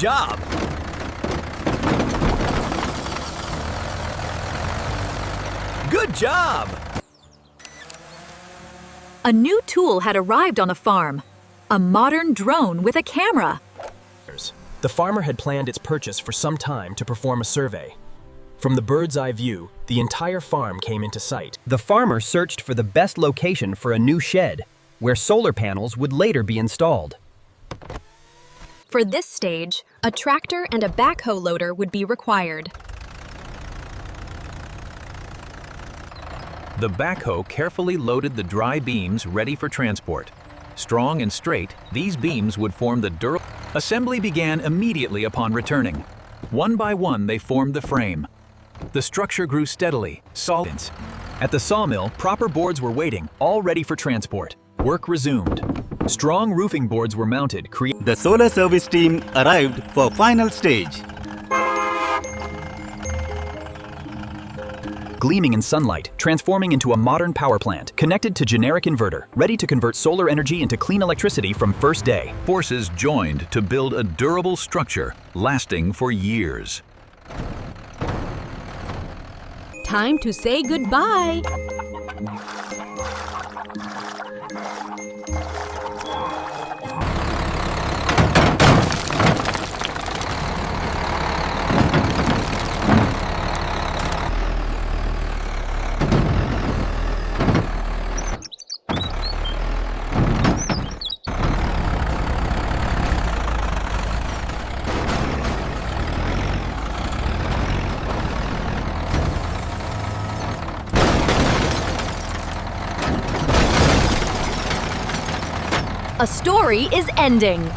job! Good job! A new tool had arrived on the farm. A modern drone with a camera. The farmer had planned its purchase for some time to perform a survey. From the bird's eye view, the entire farm came into sight. The farmer searched for the best location for a new shed, where solar panels would later be installed. For this stage, a tractor and a backhoe loader would be required. The backhoe carefully loaded the dry beams ready for transport. Strong and straight, these beams would form the durable. Assembly began immediately upon returning. One by one, they formed the frame. The structure grew steadily, solid. At the sawmill, proper boards were waiting, all ready for transport. Work resumed. Strong roofing boards were mounted, The solar service team arrived for final stage. Gleaming in sunlight, transforming into a modern power plant, connected to generic inverter, ready to convert solar energy into clean electricity from first day. Forces joined to build a durable structure, lasting for years. Time to say goodbye. A story is ending.